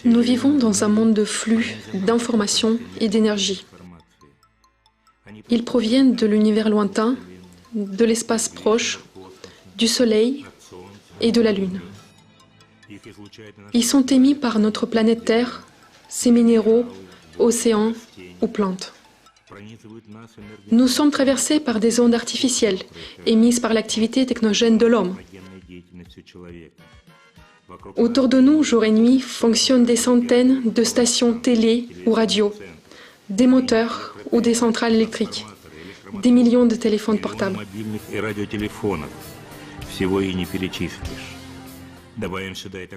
Nous vivons dans un monde de flux, d'informations et d'énergie. Ils proviennent de l'univers lointain, de l'espace proche, du Soleil et de la Lune. Ils sont émis par notre planète Terre, ses minéraux, océans ou plantes. Nous sommes traversés par des ondes artificielles, émises par l'activité technogène de l'homme. Autour de nous, jour et nuit, fonctionnent des centaines de stations télé ou radio, des moteurs ou des centrales électriques, des millions de téléphones portables.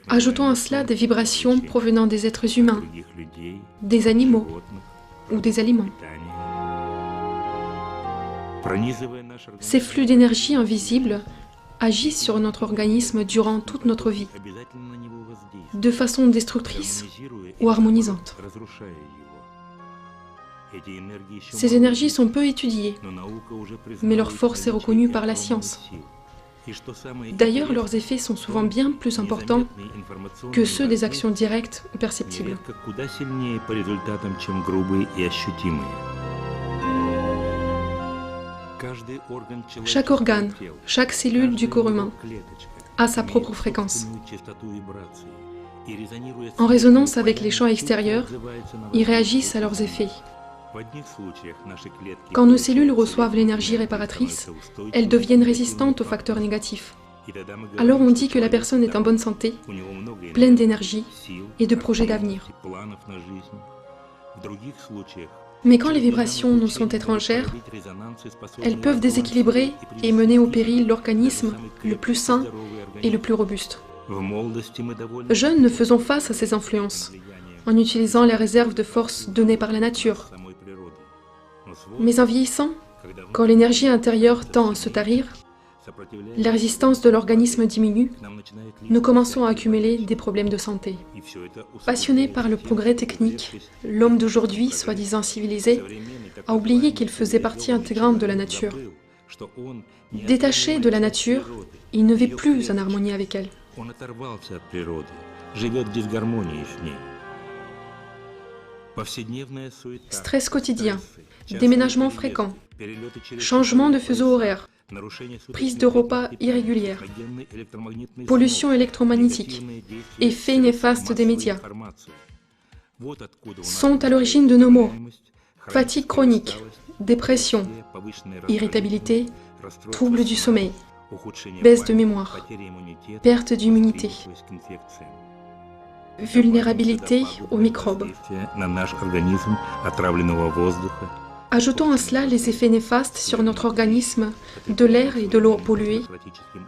Ajoutons à cela des vibrations provenant des êtres humains, des animaux ou des aliments. Ces flux d'énergie invisibles agissent sur notre organisme durant toute notre vie, de façon destructrice ou harmonisante. Ces énergies sont peu étudiées, mais leur force est reconnue par la science. D'ailleurs, leurs effets sont souvent bien plus importants que ceux des actions directes ou perceptibles. Chaque organe, chaque cellule du corps humain a sa propre fréquence. En résonance avec les champs extérieurs, ils réagissent à leurs effets. Quand nos cellules reçoivent l'énergie réparatrice, elles deviennent résistantes aux facteurs négatifs. Alors on dit que la personne est en bonne santé, pleine d'énergie et de projets d'avenir. Mais quand les vibrations nous sont étrangères, elles peuvent déséquilibrer et mener au péril l'organisme le plus sain et le plus robuste. Jeunes, nous faisons face à ces influences, en utilisant les réserves de force données par la nature. Mais en vieillissant, quand l'énergie intérieure tend à se tarir, la résistance de l'organisme diminue, nous commençons à accumuler des problèmes de santé. Passionné par le progrès technique, l'homme d'aujourd'hui, soi-disant civilisé, a oublié qu'il faisait partie intégrante de la nature. Détaché de la nature, il ne vit plus en harmonie avec elle. Stress quotidien, déménagements fréquents, changement de fuseau horaire, prise de repas irrégulière, pollution électromagnétique, effets néfastes des médias sont à l'origine de nos maux. Fatigue chronique, dépression, irritabilité, troubles du sommeil, baisse de mémoire, perte d'immunité, vulnérabilité aux microbes. Ajoutons à cela les effets néfastes sur notre organisme de l'air et de l'eau polluée,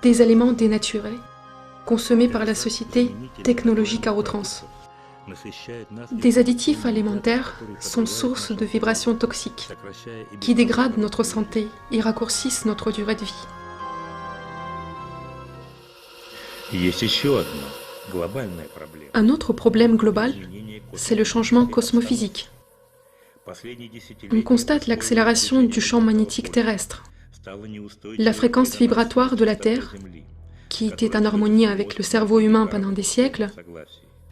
des aliments dénaturés, consommés par la société technologique à outrance. Des additifs alimentaires sont source de vibrations toxiques qui dégradent notre santé et raccourcissent notre durée de vie. Un autre problème global, c'est le changement cosmophysique. On constate l'accélération du champ magnétique terrestre. La fréquence vibratoire de la Terre, qui était en harmonie avec le cerveau humain pendant des siècles,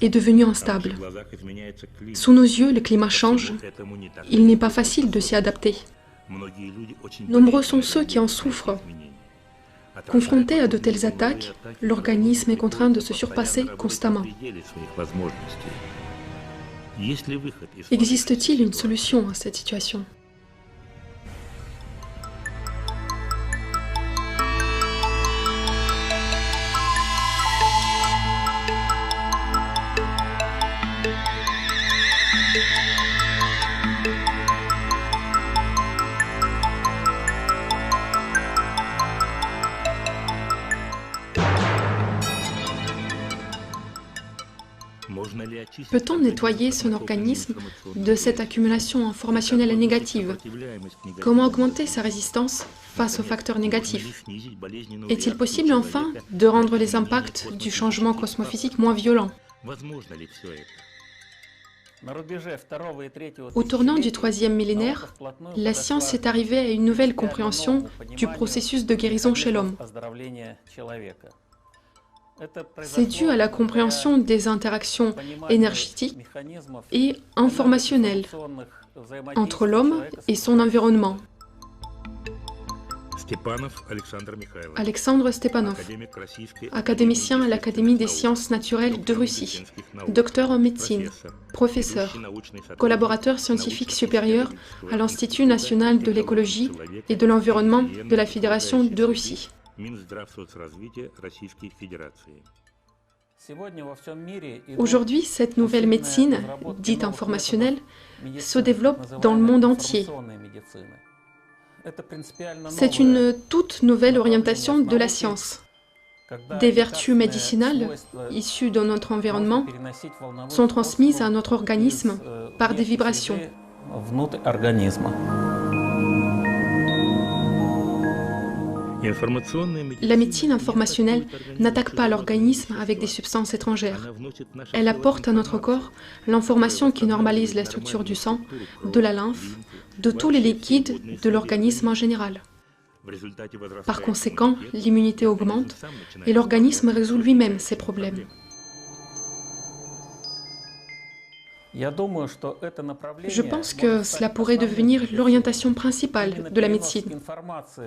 est devenue instable. Sous nos yeux, le climat change. Il n'est pas facile de s'y adapter. Nombreux sont ceux qui en souffrent. Confronté à de telles attaques, l'organisme est contraint de se surpasser constamment. Existe-t-il une solution à cette situation ? Peut-on nettoyer son organisme de cette accumulation informationnelle négative? Comment augmenter sa résistance face aux facteurs négatifs? Est-il possible enfin de rendre les impacts du changement cosmophysique moins violents? Au tournant du 3e millénaire, la science est arrivée à une nouvelle compréhension du processus de guérison chez l'homme. C'est dû à la compréhension des interactions énergétiques et informationnelles entre l'homme et son environnement. Alexandre Stepanov, académicien à l'Académie des sciences naturelles de Russie, docteur en médecine, professeur, collaborateur scientifique supérieur à l'Institut national de l'écologie et de l'environnement de la Fédération de Russie. Aujourd'hui, cette nouvelle médecine, dite informationnelle, se développe dans le monde entier. C'est une toute nouvelle orientation de la science. Des vertus médicinales, issues de notre environnement, sont transmises à notre organisme par des vibrations. La médecine informationnelle n'attaque pas l'organisme avec des substances étrangères. Elle apporte à notre corps l'information qui normalise la structure du sang, de la lymphe, de tous les liquides de l'organisme en général. Par conséquent, l'immunité augmente et l'organisme résout lui-même ses problèmes. Je pense que cela pourrait devenir l'orientation principale de la médecine.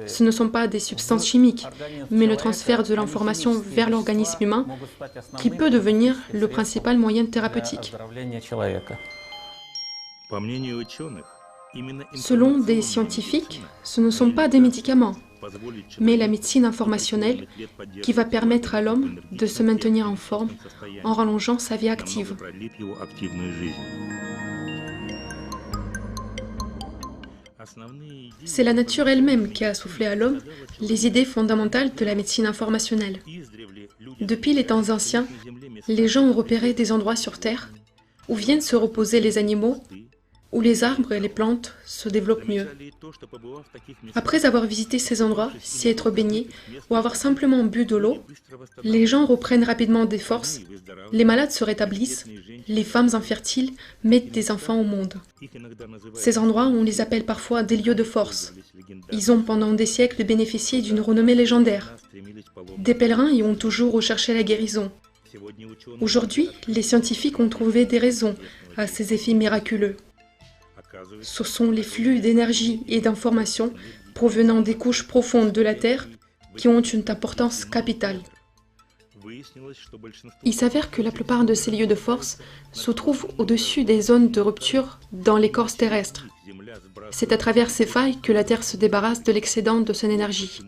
Ce ne sont pas des substances chimiques, mais le transfert de l'information vers l'organisme humain qui peut devenir le principal moyen thérapeutique. Selon des scientifiques, ce ne sont pas des médicaments, mais la médecine informationnelle qui va permettre à l'homme de se maintenir en forme en rallongeant sa vie active. C'est la nature elle-même qui a soufflé à l'homme les idées fondamentales de la médecine informationnelle. Depuis les temps anciens, les gens ont repéré des endroits sur Terre où viennent se reposer les animaux, où les arbres et les plantes se développent mieux. Après avoir visité ces endroits, s'y être baigné ou avoir simplement bu de l'eau, les gens reprennent rapidement des forces, les malades se rétablissent, les femmes infertiles mettent des enfants au monde. Ces endroits, on les appelle parfois des lieux de force. Ils ont pendant des siècles bénéficié d'une renommée légendaire. Des pèlerins y ont toujours recherché la guérison. Aujourd'hui, les scientifiques ont trouvé des raisons à ces effets miraculeux. Ce sont les flux d'énergie et d'informations provenant des couches profondes de la Terre qui ont une importance capitale. Il s'avère que la plupart de ces lieux de force se trouvent au-dessus des zones de rupture dans l'écorce terrestre. C'est à travers ces failles que la Terre se débarrasse de l'excédent de son énergie.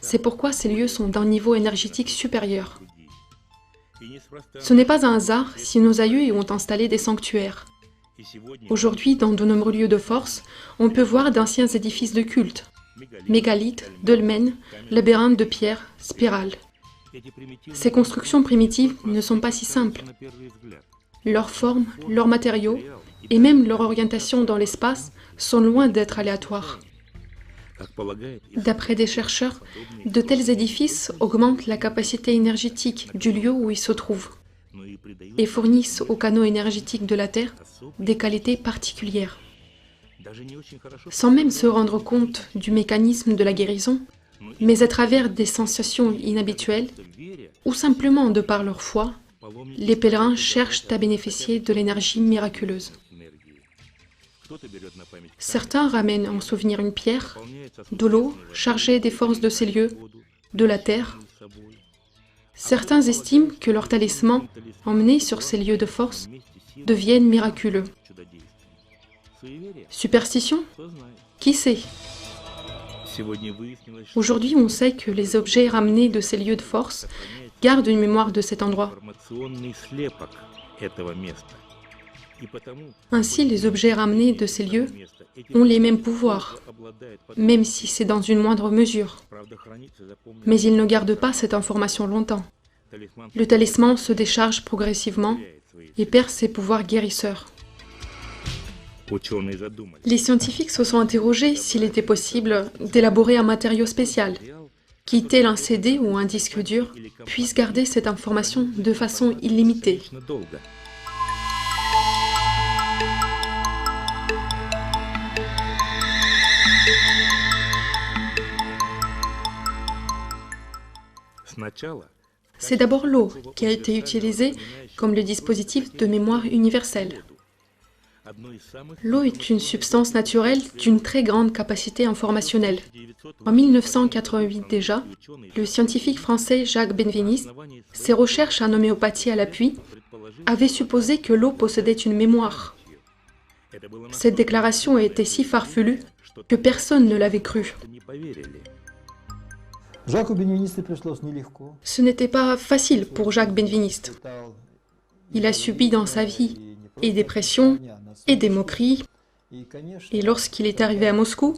C'est pourquoi ces lieux sont d'un niveau énergétique supérieur. Ce n'est pas un hasard si nos aïeux y ont installé des sanctuaires. Aujourd'hui, dans de nombreux lieux de force, on peut voir d'anciens édifices de culte, mégalithes, dolmens, labyrinthes de pierre, spirales. Ces constructions primitives ne sont pas si simples. Leur forme, leurs matériaux et même leur orientation dans l'espace sont loin d'être aléatoires. D'après des chercheurs, de tels édifices augmentent la capacité énergétique du lieu où ils se trouvent et fournissent aux canaux énergétiques de la Terre des qualités particulières. Sans même se rendre compte du mécanisme de la guérison, mais à travers des sensations inhabituelles, ou simplement de par leur foi, les pèlerins cherchent à bénéficier de l'énergie miraculeuse. Certains ramènent en souvenir une pierre, de l'eau chargée des forces de ces lieux, de la terre. Certains estiment que leurs talismans, emmenés sur ces lieux de force, deviennent miraculeux. Superstition? Qui sait? Aujourd'hui, on sait que les objets ramenés de ces lieux de force gardent une mémoire de cet endroit. Ainsi, les objets ramenés de ces lieux ont les mêmes pouvoirs, même si c'est dans une moindre mesure. Mais ils ne gardent pas cette information longtemps. Le talisman se décharge progressivement et perd ses pouvoirs guérisseurs. Les scientifiques se sont interrogés s'il était possible d'élaborer un matériau spécial, qui, tel un CD ou un disque dur, puisse garder cette information de façon illimitée. C'est d'abord l'eau qui a été utilisée comme le dispositif de mémoire universelle. L'eau est une substance naturelle d'une très grande capacité informationnelle. En 1988 déjà, le scientifique français Jacques Benveniste, ses recherches en homéopathie à l'appui, avait supposé que l'eau possédait une mémoire. Cette déclaration était si farfelue que personne ne l'avait cru. Ce n'était pas facile pour Jacques Benveniste. Il a subi dans sa vie et des pressions et des moqueries. Et lorsqu'il est arrivé à Moscou,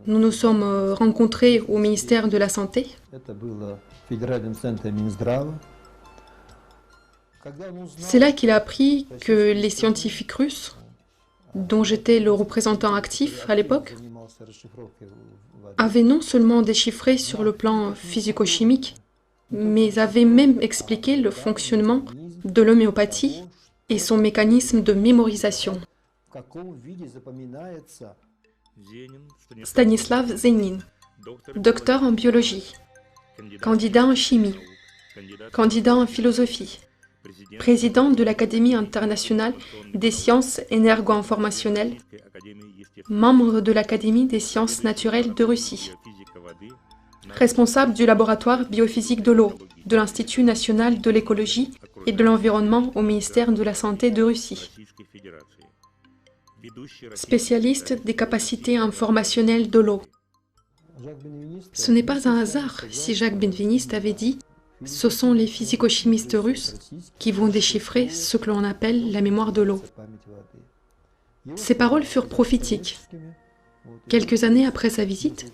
nous nous sommes rencontrés au ministère de la Santé. C'est là qu'il a appris que les scientifiques russes, dont j'étais le représentant actif à l'époque, avaient non seulement déchiffré sur le plan physico-chimique, mais avaient même expliqué le fonctionnement de l'homéopathie et son mécanisme de mémorisation. Stanislav Zenin, docteur en biologie, candidat en chimie, candidat en philosophie, président de l'Académie internationale des sciences énergo-informationnelles, membre de l'Académie des sciences naturelles de Russie, responsable du laboratoire biophysique de l'eau de l'Institut national de l'écologie et de l'environnement au ministère de la Santé de Russie, spécialiste des capacités informationnelles de l'eau. Ce n'est pas un hasard si Jacques Benveniste avait dit « Ce sont les physico-chimistes russes qui vont déchiffrer ce que l'on appelle la mémoire de l'eau ». Ces paroles furent prophétiques. Quelques années après sa visite,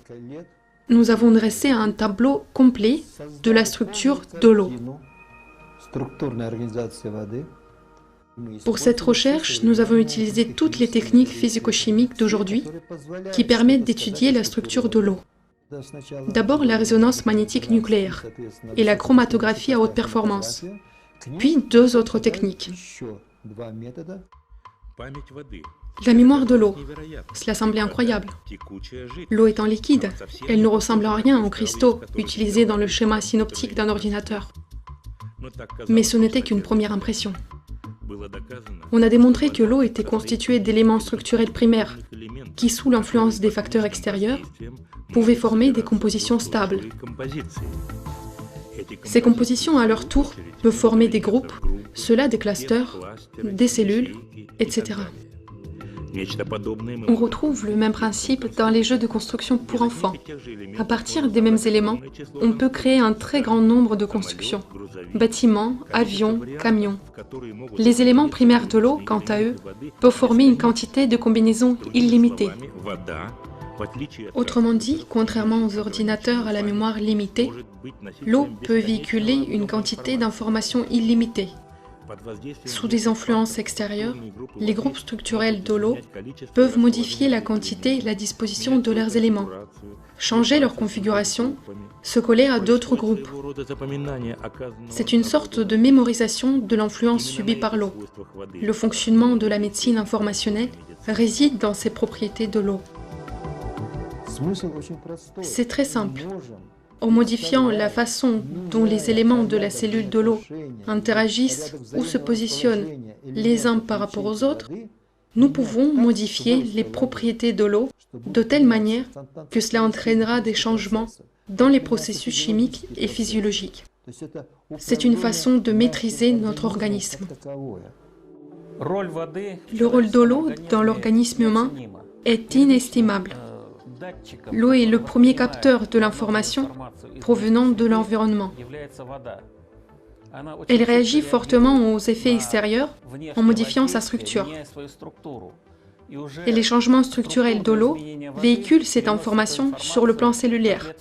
nous avons dressé un tableau complet de la structure de l'eau. Pour cette recherche, nous avons utilisé toutes les techniques physico-chimiques d'aujourd'hui qui permettent d'étudier la structure de l'eau. D'abord la résonance magnétique nucléaire et la chromatographie à haute performance, puis deux autres techniques. La mémoire de l'eau, cela semblait incroyable. L'eau étant liquide, elle ne ressemble en rien aux cristaux utilisés dans le schéma synoptique d'un ordinateur. Mais ce n'était qu'une première impression. On a démontré que l'eau était constituée d'éléments structurels primaires qui, sous l'influence des facteurs extérieurs, pouvaient former des compositions stables. Ces compositions, à leur tour, peuvent former des groupes, ceux-là des clusters, des cellules, etc. On retrouve le même principe dans les jeux de construction pour enfants. À partir des mêmes éléments, on peut créer un très grand nombre de constructions. Bâtiments, avions, camions. Les éléments primaires de l'eau, quant à eux, peuvent former une quantité de combinaisons illimitée. Autrement dit, contrairement aux ordinateurs à la mémoire limitée, l'eau peut véhiculer une quantité d'informations illimitée. Sous des influences extérieures, les groupes structurels de l'eau peuvent modifier la quantité et la disposition de leurs éléments, changer leur configuration, se coller à d'autres groupes. C'est une sorte de mémorisation de l'influence subie par l'eau. Le fonctionnement de la médecine informationnelle réside dans ces propriétés de l'eau. C'est très simple. En modifiant la façon dont les éléments de la cellule de l'eau interagissent ou se positionnent les uns par rapport aux autres, nous pouvons modifier les propriétés de l'eau de telle manière que cela entraînera des changements dans les processus chimiques et physiologiques. C'est une façon de maîtriser notre organisme. Le rôle de l'eau dans l'organisme humain est inestimable. L'eau est le premier capteur de l'information provenant de l'environnement. Elle réagit fortement aux effets extérieurs en modifiant sa structure. Et les changements structurels de l'eau véhiculent cette information sur le plan cellulaire,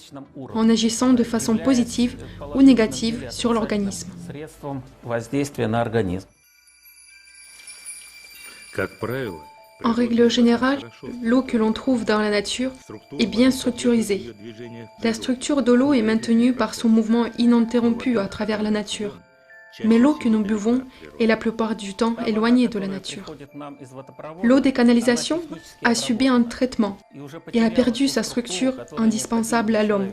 en agissant de façon positive ou négative sur l'organisme. En règle générale, l'eau que l'on trouve dans la nature est bien structurisée. La structure de l'eau est maintenue par son mouvement ininterrompu à travers la nature. Mais l'eau que nous buvons est la plupart du temps éloignée de la nature. L'eau des canalisations a subi un traitement et a perdu sa structure indispensable à l'homme.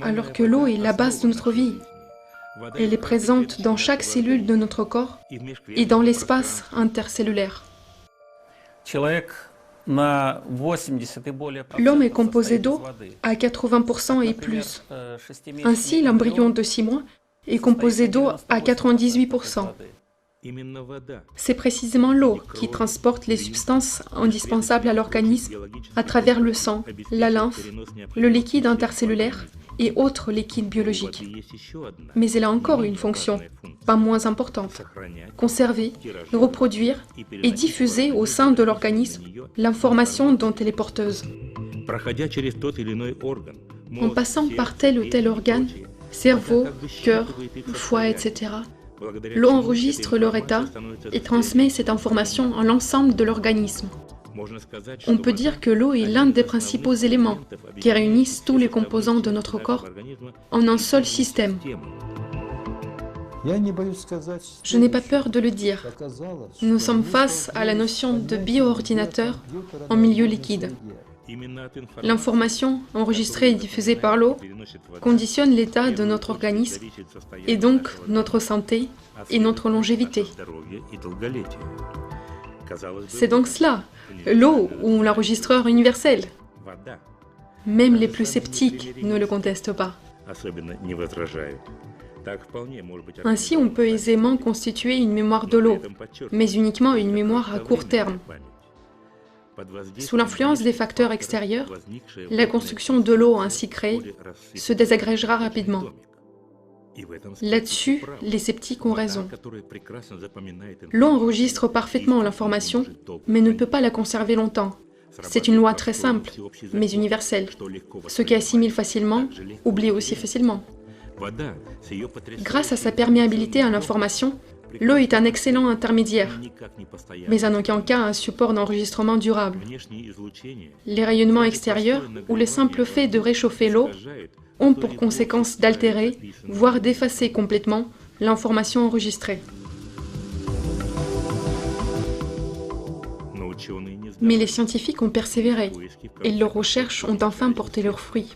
alors que l'eau est la base de notre vie. Elle est présente dans chaque cellule de notre corps et dans l'espace intercellulaire. L'homme est composé d'eau à 80% et plus. Ainsi, l'embryon de 6 mois est composé d'eau à 98%. C'est précisément l'eau qui transporte les substances indispensables à l'organisme à travers le sang, la lymphe, le liquide intercellulaire et autres liquides biologiques. Mais elle a encore une fonction, pas moins importante: conserver, reproduire et diffuser au sein de l'organisme l'information dont elle est porteuse. En passant par tel ou tel organe, cerveau, cœur, foie, etc., l'eau enregistre leur état et transmet cette information à l'ensemble de l'organisme. On peut dire que l'eau est l'un des principaux éléments qui réunissent tous les composants de notre corps en un seul système. Je n'ai pas peur de le dire. Nous sommes face à la notion de bioordinateur en milieu liquide. L'information enregistrée et diffusée par l'eau conditionne l'état de notre organisme et donc notre santé et notre longévité. C'est donc cela, l'eau ou l'enregistreur universel. Même les plus sceptiques ne le contestent pas. Ainsi, on peut aisément constituer une mémoire de l'eau, mais uniquement une mémoire à court terme. Sous l'influence des facteurs extérieurs, la construction de l'eau ainsi créée se désagrégera rapidement. Là-dessus, les sceptiques ont raison. L'eau enregistre parfaitement l'information, mais ne peut pas la conserver longtemps. C'est une loi très simple, mais universelle. Ce qui assimile facilement, oublie aussi facilement. Grâce à sa perméabilité à l'information, l'eau est un excellent intermédiaire, mais en aucun cas un support d'enregistrement durable. Les rayonnements extérieurs ou le simple fait de réchauffer l'eau ont pour conséquence d'altérer, voire d'effacer complètement, l'information enregistrée. Mais les scientifiques ont persévéré, et leurs recherches ont enfin porté leurs fruits.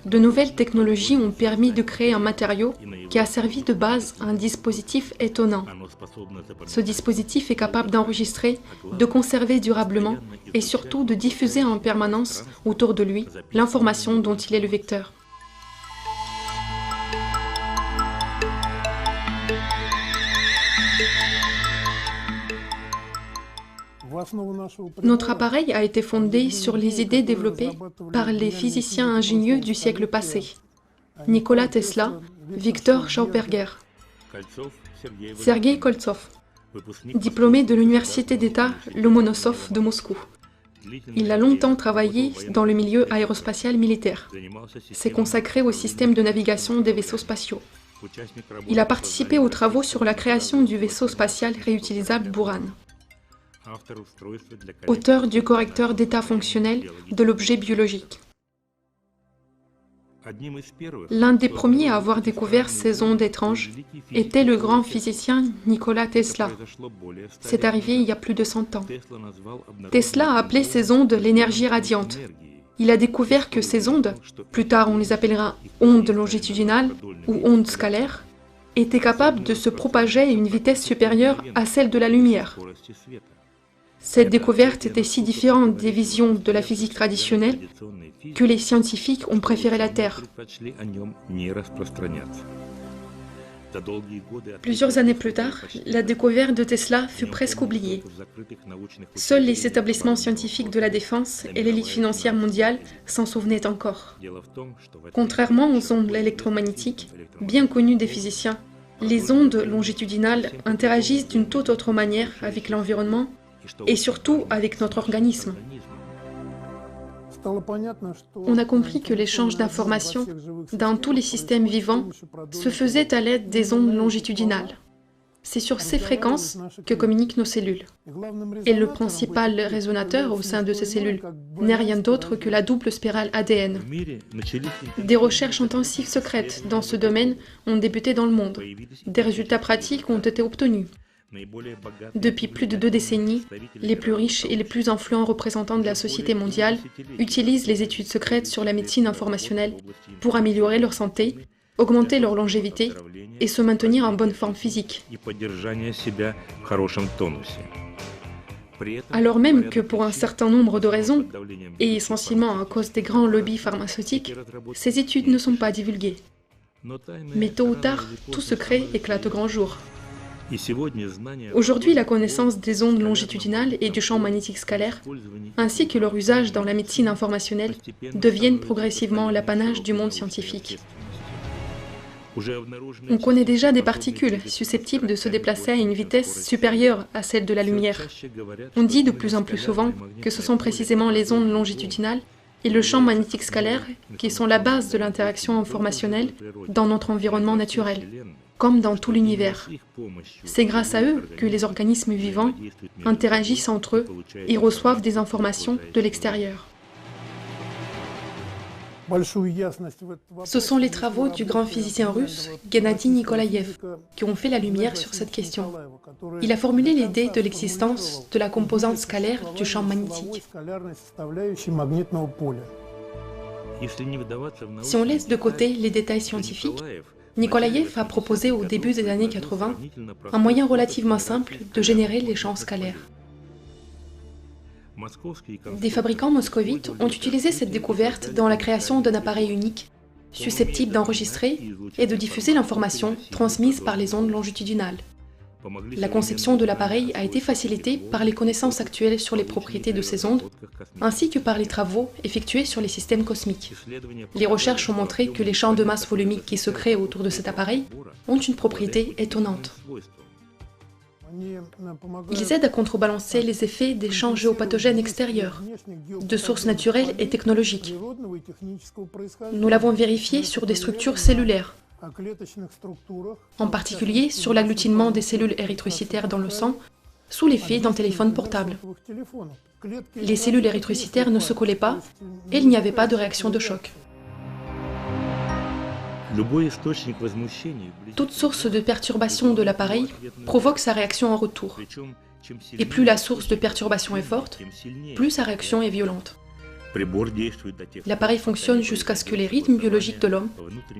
De nouvelles technologies ont permis de créer un matériau qui a servi de base à un dispositif étonnant. Ce dispositif est capable d'enregistrer, de conserver durablement et surtout de diffuser en permanence autour de lui l'information dont il est le vecteur. Notre appareil a été fondé sur les idées développées par les physiciens ingénieux du siècle passé, Nikola Tesla, Victor Schauberger, Sergueï Koltsov, diplômé de l'université d'État Lomonosov de Moscou. Il a longtemps travaillé dans le milieu aérospatial militaire. S'est consacré au système de navigation des vaisseaux spatiaux. Il a participé aux travaux sur la création du vaisseau spatial réutilisable Buran. Auteur du correcteur d'état fonctionnel de l'objet biologique. L'un des premiers à avoir découvert ces ondes étranges était le grand physicien Nikola Tesla. C'est arrivé il y a plus de 100 ans. Tesla a appelé ces ondes l'énergie radiante. Il a découvert que ces ondes, plus tard on les appellera ondes longitudinales ou ondes scalaires, étaient capables de se propager à une vitesse supérieure à celle de la lumière. Cette découverte était si différente des visions de la physique traditionnelle que les scientifiques ont préféré la taire. Plusieurs années plus tard, la découverte de Tesla fut presque oubliée. Seuls les établissements scientifiques de la défense et l'élite financière mondiale s'en souvenaient encore. Contrairement aux ondes électromagnétiques, bien connues des physiciens, les ondes longitudinales interagissent d'une toute autre manière avec l'environnement et surtout avec notre organisme. On a compris que l'échange d'informations dans tous les systèmes vivants se faisait à l'aide des ondes longitudinales. C'est sur ces fréquences que communiquent nos cellules. Et le principal résonateur au sein de ces cellules n'est rien d'autre que la double spirale ADN. Des recherches intensives secrètes dans ce domaine ont débuté dans le monde. Des résultats pratiques ont été obtenus. Depuis plus de 2 décennies, les plus riches et les plus influents représentants de la société mondiale utilisent les études secrètes sur la médecine informationnelle pour améliorer leur santé, augmenter leur longévité et se maintenir en bonne forme physique. Alors même que pour un certain nombre de raisons, et essentiellement à cause des grands lobbies pharmaceutiques, ces études ne sont pas divulguées. Mais tôt ou tard, tout secret éclate au grand jour. Aujourd'hui, la connaissance des ondes longitudinales et du champ magnétique scalaire, ainsi que leur usage dans la médecine informationnelle, deviennent progressivement l'apanage du monde scientifique. On connaît déjà des particules susceptibles de se déplacer à une vitesse supérieure à celle de la lumière. On dit de plus en plus souvent que ce sont précisément les ondes longitudinales et le champ magnétique scalaire qui sont la base de l'interaction informationnelle dans notre environnement naturel, comme dans tout l'univers. C'est grâce à eux que les organismes vivants interagissent entre eux et reçoivent des informations de l'extérieur. Ce sont les travaux du grand physicien russe Gennady Nikolaïev qui ont fait la lumière sur cette question. Il a formulé l'idée de l'existence de la composante scalaire du champ magnétique. Si on laisse de côté les détails scientifiques, Nikolaïev a proposé au début des années 80 un moyen relativement simple de générer les champs scalaires. Des fabricants moscovites ont utilisé cette découverte dans la création d'un appareil unique, susceptible d'enregistrer et de diffuser l'information transmise par les ondes longitudinales. La conception de l'appareil a été facilitée par les connaissances actuelles sur les propriétés de ces ondes, ainsi que par les travaux effectués sur les systèmes cosmiques. Les recherches ont montré que les champs de masse volumique qui se créent autour de cet appareil ont une propriété étonnante. Ils aident à contrebalancer les effets des champs géopathogènes extérieurs, de sources naturelles et technologiques. Nous l'avons vérifié sur des structures cellulaires, en particulier sur l'agglutinement des cellules érythrocytaires dans le sang, sous l'effet d'un téléphone portable. Les cellules érythrocytaires ne se collaient pas et il n'y avait pas de réaction de choc. Toute source de perturbation de l'appareil provoque sa réaction en retour. Et plus la source de perturbation est forte, plus sa réaction est violente. L'appareil fonctionne jusqu'à ce que les rythmes biologiques de l'homme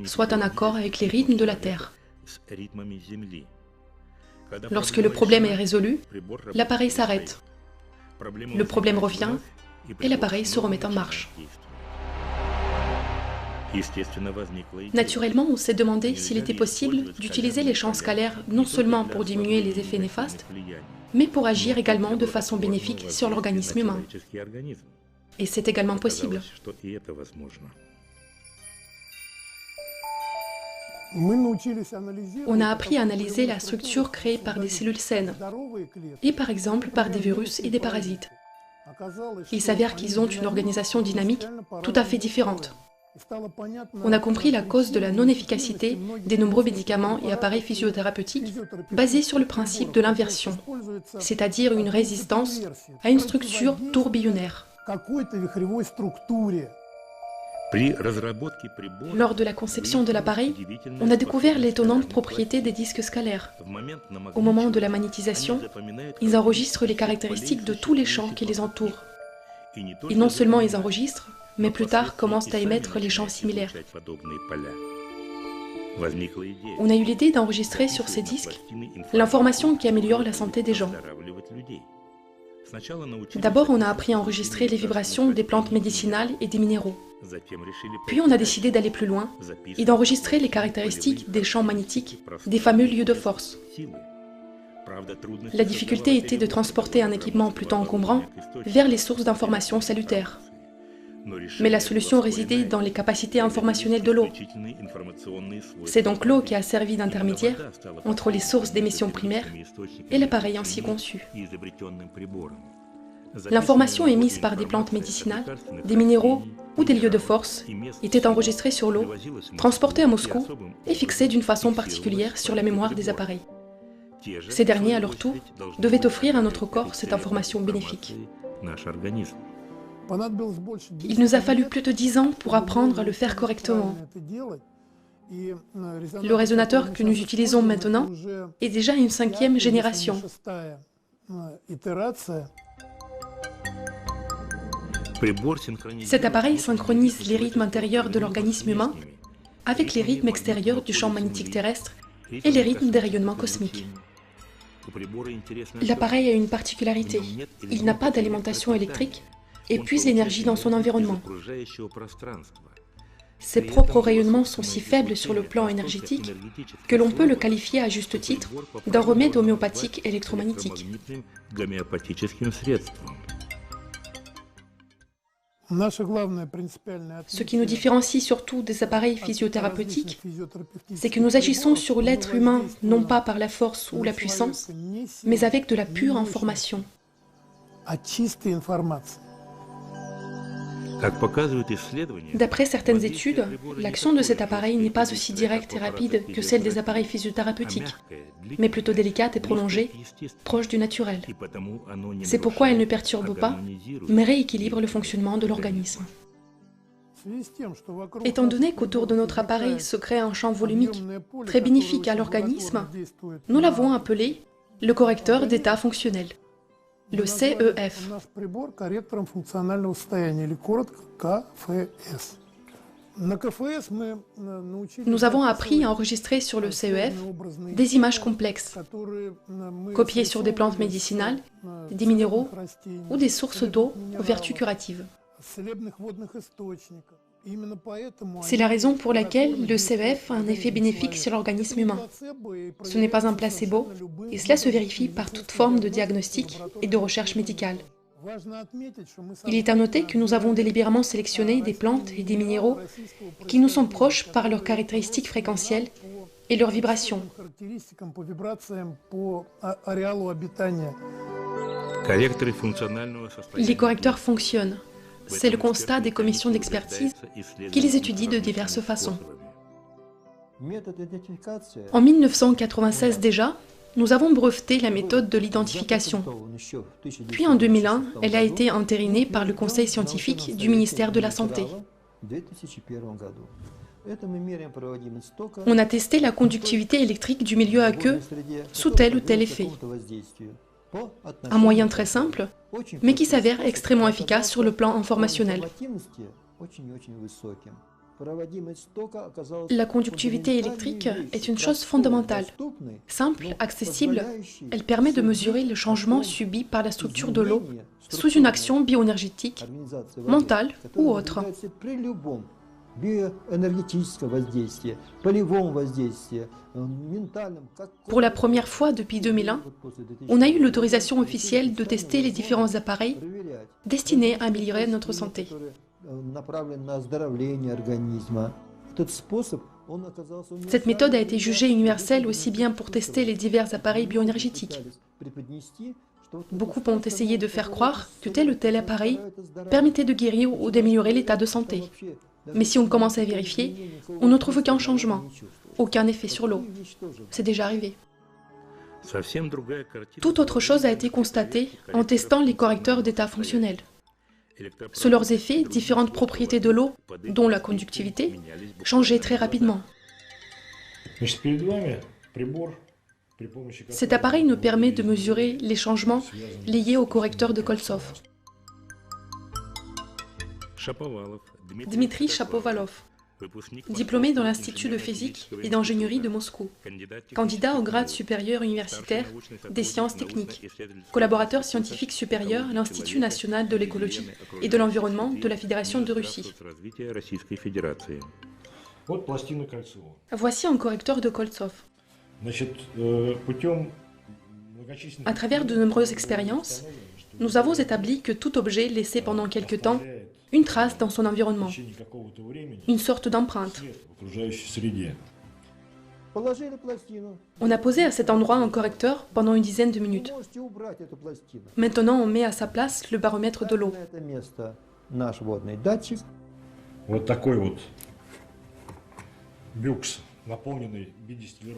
soient en accord avec les rythmes de la Terre. Lorsque le problème est résolu, l'appareil s'arrête. Le problème revient et l'appareil se remet en marche. Naturellement, on s'est demandé s'il était possible d'utiliser les champs scalaires non seulement pour diminuer les effets néfastes, mais pour agir également de façon bénéfique sur l'organisme humain. Et c'est également possible. On a appris à analyser la structure créée par des cellules saines, et par exemple par des virus et des parasites. Il s'avère qu'ils ont une organisation dynamique tout à fait différente. On a compris la cause de la non-efficacité des nombreux médicaments et appareils physiothérapeutiques basés sur le principe de l'inversion, c'est-à-dire une résistance à une structure tourbillonnaire. Lors de la conception de l'appareil, on a découvert l'étonnante propriété des disques scalaires. Au moment de la magnétisation, ils enregistrent les caractéristiques de tous les champs qui les entourent. Et non seulement ils enregistrent, mais plus tard commencent à émettre les champs similaires. On a eu l'idée d'enregistrer sur ces disques l'information qui améliore la santé des gens. D'abord, on a appris à enregistrer les vibrations des plantes médicinales et des minéraux. Puis on a décidé d'aller plus loin et d'enregistrer les caractéristiques des champs magnétiques, des fameux lieux de force. La difficulté était de transporter un équipement plutôt encombrant vers les sources d'informations salutaires. Mais la solution résidait dans les capacités informationnelles de l'eau. C'est donc l'eau qui a servi d'intermédiaire entre les sources d'émissions primaires et l'appareil ainsi conçu. L'information émise par des plantes médicinales, des minéraux ou des lieux de force était enregistrée sur l'eau, transportée à Moscou et fixée d'une façon particulière sur la mémoire des appareils. Ces derniers, à leur tour, devaient offrir à notre corps cette information bénéfique. Il nous a fallu plus de 10 ans pour apprendre à le faire correctement. Le résonateur que nous utilisons maintenant est déjà une 5e génération. Cet appareil synchronise les rythmes intérieurs de l'organisme humain avec les rythmes extérieurs du champ magnétique terrestre et les rythmes des rayonnements cosmiques. L'appareil a une particularité, il n'a pas d'alimentation électrique et puise l'énergie dans son environnement. Ses propres rayonnements sont si faibles sur le plan énergétique que l'on peut le qualifier à juste titre d'un remède homéopathique électromagnétique. Ce qui nous différencie surtout des appareils physiothérapeutiques, c'est que nous agissons sur l'être humain non pas par la force ou la puissance, mais avec de la pure information. D'après certaines études, l'action de cet appareil n'est pas aussi directe et rapide que celle des appareils physiothérapeutiques, mais plutôt délicate et prolongée, proche du naturel. C'est pourquoi elle ne perturbe pas, mais rééquilibre le fonctionnement de l'organisme. Étant donné qu'autour de notre appareil se crée un champ volumique très bénéfique à l'organisme, nous l'avons appelé le correcteur d'état fonctionnel. Le CEF. Nous avons appris à enregistrer sur le CEF des images complexes, copiées sur des plantes médicinales, des minéraux ou des sources d'eau aux vertus curatives. C'est la raison pour laquelle le CEF a un effet bénéfique sur l'organisme humain. Ce n'est pas un placebo, et cela se vérifie par toute forme de diagnostic et de recherche médicale. Il est à noter que nous avons délibérément sélectionné des plantes et des minéraux qui nous sont proches par leurs caractéristiques fréquentielles et leurs vibrations. Les correcteurs fonctionnent. C'est le constat des commissions d'expertise qui les étudient de diverses façons. En 1996 déjà, nous avons breveté la méthode de l'identification. Puis en 2001, elle a été entérinée par le conseil scientifique du ministère de la Santé. On a testé la conductivité électrique du milieu aqueux sous tel ou tel effet. Un moyen très simple, mais qui s'avère extrêmement efficace sur le plan informationnel. La conductivité électrique est une chose fondamentale. Simple, accessible, elle permet de mesurer le changement subi par la structure de l'eau sous une action bioénergétique, mentale ou autre. Pour la première fois depuis 2001, on a eu l'autorisation officielle de tester les différents appareils destinés à améliorer notre santé. Cette méthode a été jugée universelle aussi bien pour tester les divers appareils bioénergétiques. Beaucoup ont essayé de faire croire que tel ou tel appareil permettait de guérir ou d'améliorer l'état de santé. Mais si on commence à vérifier, on ne trouve aucun changement, aucun effet sur l'eau. C'est déjà arrivé. Toute autre chose a été constatée en testant les correcteurs d'état fonctionnel. Sous leurs effets, différentes propriétés de l'eau, dont la conductivité, changeaient très rapidement. Cet appareil nous permet de mesurer les changements liés au correcteur de Koltsov. Dmitri Shapovalov, diplômé dans l'Institut de physique et d'ingénierie de Moscou, candidat au grade supérieur universitaire des sciences techniques, collaborateur scientifique supérieur à l'Institut national de l'écologie et de l'environnement de la Fédération de Russie. Voici un correcteur de Koltsov. À travers de nombreuses expériences, nous avons établi que tout objet laissé pendant quelque temps une trace dans son environnement, une sorte d'empreinte. On a posé à cet endroit un correcteur pendant une dizaine de minutes. Maintenant, on met à sa place le baromètre de l'eau.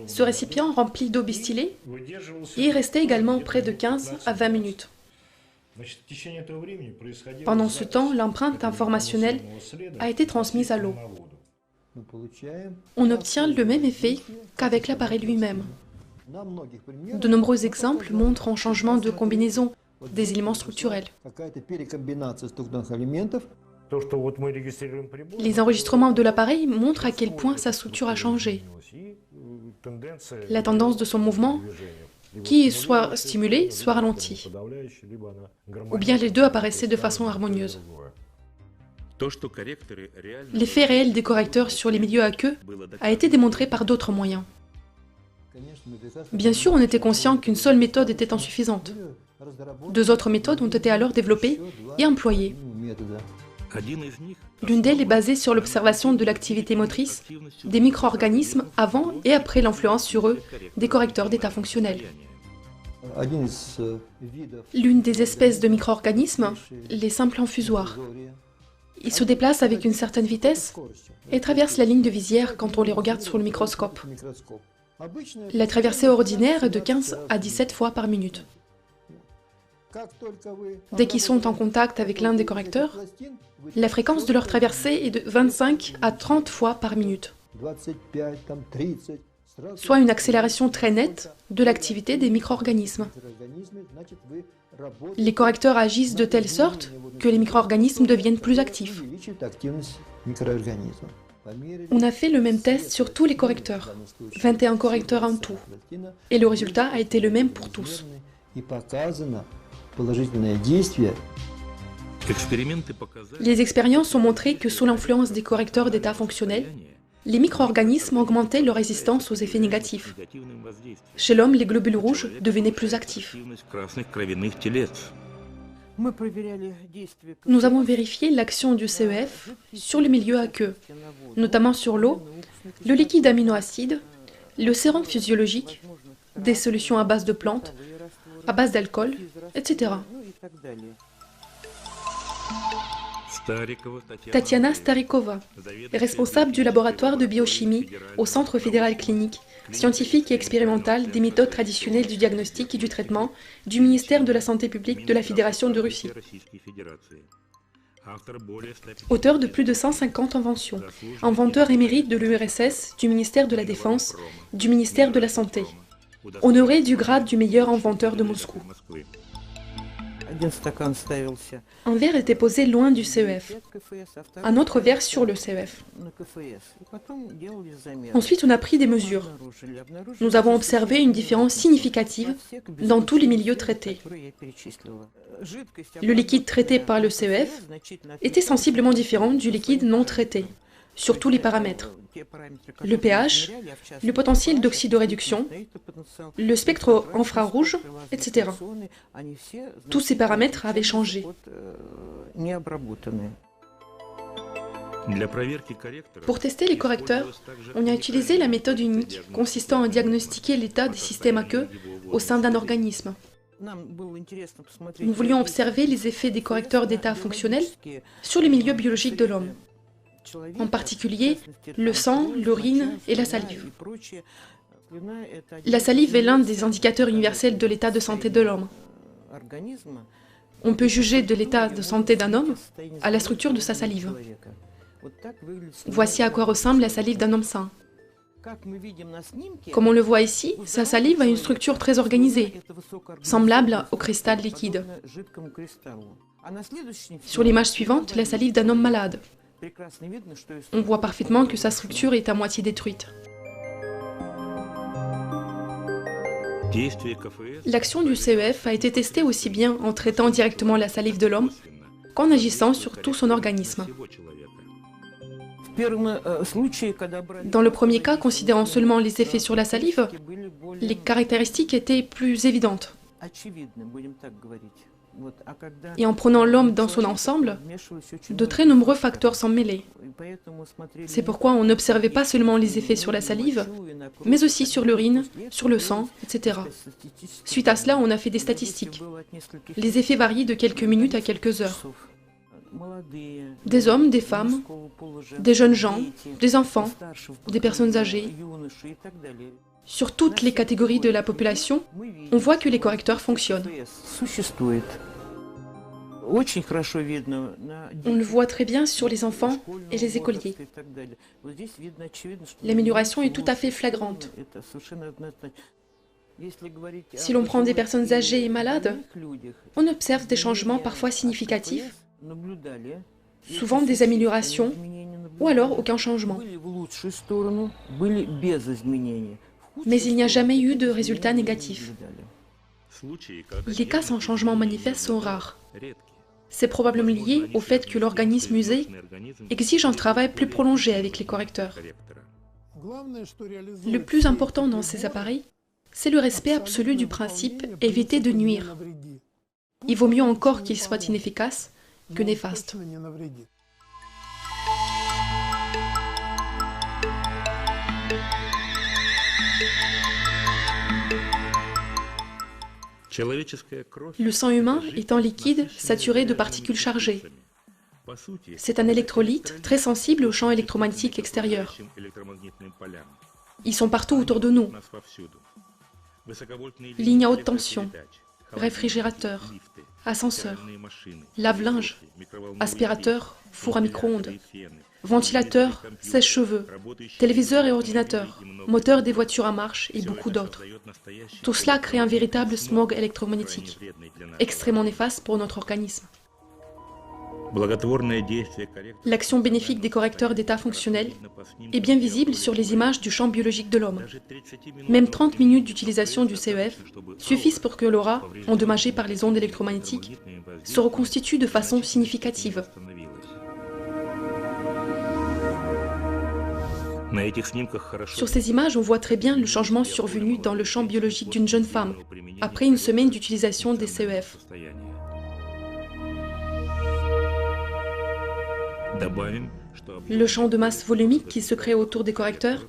Ce récipient rempli d'eau distillée y est resté également près de 15 à 20 minutes. Pendant ce temps, l'empreinte informationnelle a été transmise à l'eau. on obtient le même effet qu'avec l'appareil lui-même. De nombreux exemples montrent un changement de combinaison des éléments structurels. Les enregistrements de l'appareil montrent à quel point sa structure a changé. La tendance de son mouvement, qui est soit stimulée, soit ralentie. Ou bien les deux apparaissaient de façon harmonieuse. L'effet réel des correcteurs sur les milieux aqueux a été démontré par d'autres moyens. Bien sûr, on était conscient qu'une seule méthode était insuffisante. Deux autres méthodes ont été alors développées et employées. L'une d'elles est basée sur l'observation de l'activité motrice des micro-organismes avant et après l'influence sur eux des correcteurs d'état fonctionnel. L'une des espèces de micro-organismes, les simples infusoires. Ils se déplacent avec une certaine vitesse et traversent la ligne de visière quand on les regarde sous le microscope. La traversée ordinaire est de 15 à 17 fois par minute. Dès qu'ils sont en contact avec l'un des correcteurs, la fréquence de leur traversée est de 25 à 30 fois par minute, soit une accélération très nette de l'activité des micro-organismes. Les correcteurs agissent de telle sorte que les micro-organismes deviennent plus actifs. On a fait le même test sur tous les correcteurs, 21 correcteurs en tout, et le résultat a été le même pour tous. Les expériences ont montré que sous l'influence des correcteurs d'état fonctionnel, les micro-organismes augmentaient leur résistance aux effets négatifs. Chez l'homme, les globules rouges devenaient plus actifs. Nous avons vérifié l'action du CEF sur le milieu aqueux, notamment sur l'eau, le liquide aminoacide, le sérum physiologique, des solutions à base de plantes, à base d'alcool, etc. Tatiana Starikova est responsable du laboratoire de biochimie au Centre fédéral clinique, scientifique et expérimental des méthodes traditionnelles du diagnostic et du traitement du ministère de la Santé publique de la Fédération de Russie. Auteur de plus de 150 inventions, inventeur émérite de l'URSS, du ministère de la Défense, du ministère de la Santé, honoré du grade du meilleur inventeur de Moscou. Un verre était posé loin du CEF, un autre verre sur le CEF. Ensuite, on a pris des mesures. Nous avons observé une différence significative dans tous les milieux traités. Le liquide traité par le CEF était sensiblement différent du liquide non traité, sur tous les paramètres. Le pH, le potentiel d'oxydoréduction, le spectre infrarouge, etc. Tous ces paramètres avaient changé. Pour tester les correcteurs, on a utilisé la méthode unique consistant à diagnostiquer l'état des systèmes aqueux au sein d'un organisme. Nous voulions observer les effets des correcteurs d'état fonctionnel sur le milieu biologique de l'homme. En particulier, le sang, l'urine et la salive. La salive est l'un des indicateurs universels de l'état de santé de l'homme. On peut juger de l'état de santé d'un homme à la structure de sa salive. Voici à quoi ressemble la salive d'un homme sain. Comme on le voit ici, sa salive a une structure très organisée, semblable au cristal liquide. Sur l'image suivante, la salive d'un homme malade. On voit parfaitement que sa structure est à moitié détruite. L'action du CEF a été testée aussi bien en traitant directement la salive de l'homme qu'en agissant sur tout son organisme. Dans le premier cas, considérant seulement les effets sur la salive, les caractéristiques étaient plus évidentes. Et en prenant l'homme dans son ensemble, de très nombreux facteurs s'en mêlaient. C'est pourquoi on n'observait pas seulement les effets sur la salive, mais aussi sur l'urine, sur le sang, etc. Suite à cela, on a fait des statistiques. Les effets varient de quelques minutes à quelques heures. Des hommes, des femmes, des jeunes gens, des enfants, des personnes âgées. Sur toutes les catégories de la population, on voit que les correcteurs fonctionnent. On le voit très bien sur les enfants et les écoliers. L'amélioration est tout à fait flagrante. Si l'on prend des personnes âgées et malades, on observe des changements parfois significatifs, souvent des améliorations, ou alors aucun changement. Mais il n'y a jamais eu de résultats négatifs. Les cas sans changement manifeste sont rares. C'est probablement lié au fait que l'organisme usé exige un travail plus prolongé avec les correcteurs. Le plus important dans ces appareils, c'est le respect absolu du principe « éviter de nuire ». Il vaut mieux encore qu'il soit inefficace que néfaste. Le sang humain est un liquide saturé de particules chargées. C'est un électrolyte très sensible aux champs électromagnétiques extérieurs. Ils sont partout autour de nous. Lignes à haute tension, réfrigérateurs, ascenseurs, lave-linge, aspirateurs, four à micro-ondes, ventilateurs, sèche-cheveux, téléviseurs et ordinateurs, moteurs des voitures à marche et beaucoup d'autres. Tout cela crée un véritable smog électromagnétique, extrêmement néfaste pour notre organisme. L'action bénéfique des correcteurs d'état fonctionnel est bien visible sur les images du champ biologique de l'homme. Même 30 minutes d'utilisation du CEF suffisent pour que l'aura, endommagée par les ondes électromagnétiques, se reconstitue de façon significative. Sur ces images, on voit très bien le changement survenu dans le champ biologique d'une jeune femme, après une semaine d'utilisation des CEF. Le champ de masse volumique qui se crée autour des correcteurs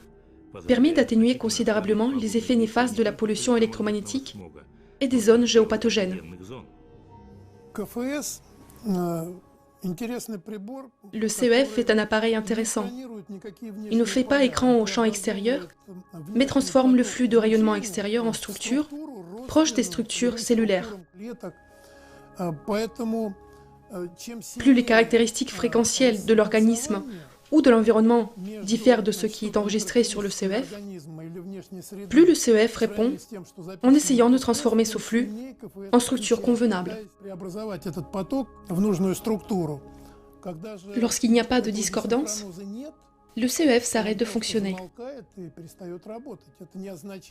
permet d'atténuer considérablement les effets néfastes de la pollution électromagnétique et des zones géopathogènes. Le CEF est un appareil intéressant. Il ne fait pas écran au champ extérieur, mais transforme le flux de rayonnement extérieur en structure, proche des structures cellulaires. Plus les caractéristiques fréquentielles de l'organisme ou de l'environnement diffèrent de ce qui est enregistré sur le CEF, plus le CEF répond en essayant de transformer ce flux en structure convenable. Lorsqu'il n'y a pas de discordance, le CEF s'arrête de fonctionner.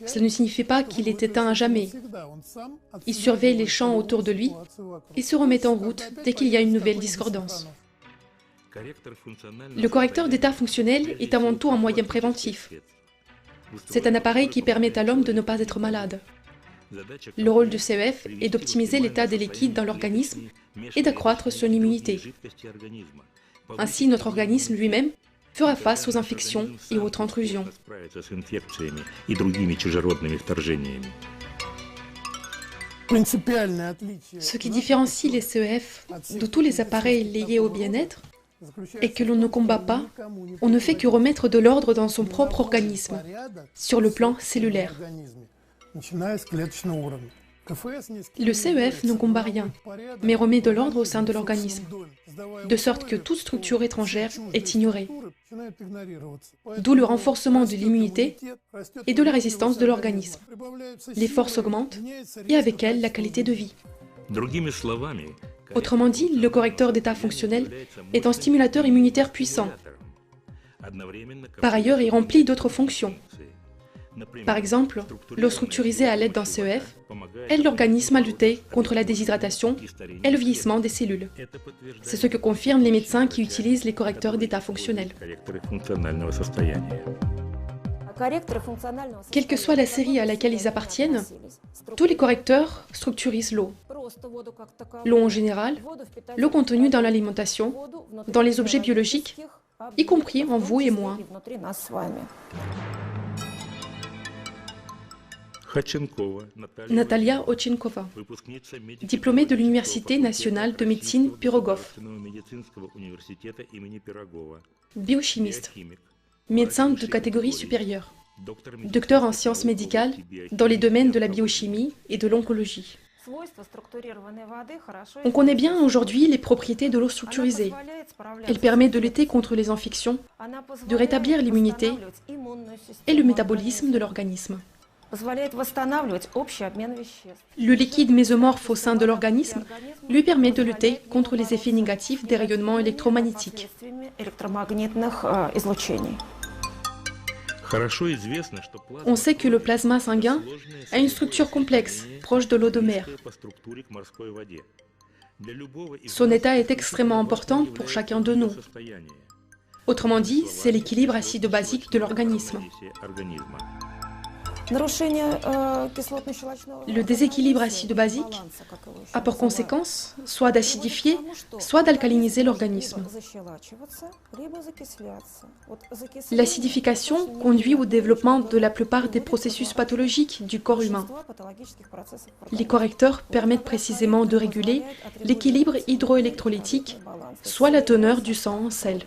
Cela ne signifie pas qu'il est éteint à jamais. Il surveille les champs autour de lui et se remet en route dès qu'il y a une nouvelle discordance. Le correcteur d'état fonctionnel est avant tout un moyen préventif. C'est un appareil qui permet à l'homme de ne pas être malade. Le rôle du CEF est d'optimiser l'état des liquides dans l'organisme et d'accroître son immunité. Ainsi, notre organisme lui-même fera face aux infections et autres intrusions. Ce qui différencie les CEF de tous les appareils liés au bien-être est que l'on ne combat pas, on ne fait que remettre de l'ordre dans son propre organisme, sur le plan cellulaire. Le CEF ne combat rien, mais remet de l'ordre au sein de l'organisme, de sorte que toute structure étrangère est ignorée. D'où le renforcement de l'immunité et de la résistance de l'organisme. Les forces augmentent et avec elles la qualité de vie. Autrement dit, le correcteur d'état fonctionnel est un stimulateur immunitaire puissant. Par ailleurs, il remplit d'autres fonctions. Par exemple, l'eau structurisée à l'aide d'un CEF aide l'organisme à lutter contre la déshydratation et le vieillissement des cellules. C'est ce que confirment les médecins qui utilisent les correcteurs d'état fonctionnel. Quelle que soit la série à laquelle ils appartiennent, tous les correcteurs structurisent l'eau. L'eau en général, l'eau contenue dans l'alimentation, dans les objets biologiques, y compris en vous et moi. Natalia Ochenkova, diplômée de l'Université nationale de médecine Pirogov, biochimiste, médecin de catégorie supérieure, docteur en sciences médicales dans les domaines de la biochimie et de l'oncologie. On connaît bien aujourd'hui les propriétés de l'eau structurisée. Elle permet de lutter contre les infections, de rétablir l'immunité et le métabolisme de l'organisme. Le liquide mésomorphe au sein de l'organisme lui permet de lutter contre les effets négatifs des rayonnements électromagnétiques. On sait que le plasma sanguin a une structure complexe, proche de l'eau de mer. Son état est extrêmement important pour chacun de nous. Autrement dit, c'est l'équilibre acido-basique de l'organisme. Le déséquilibre acido-basique a pour conséquence soit d'acidifier, soit d'alcaliniser l'organisme. L'acidification conduit au développement de la plupart des processus pathologiques du corps humain. Les correcteurs permettent précisément de réguler l'équilibre hydroélectrolytique, soit la teneur du sang en sel.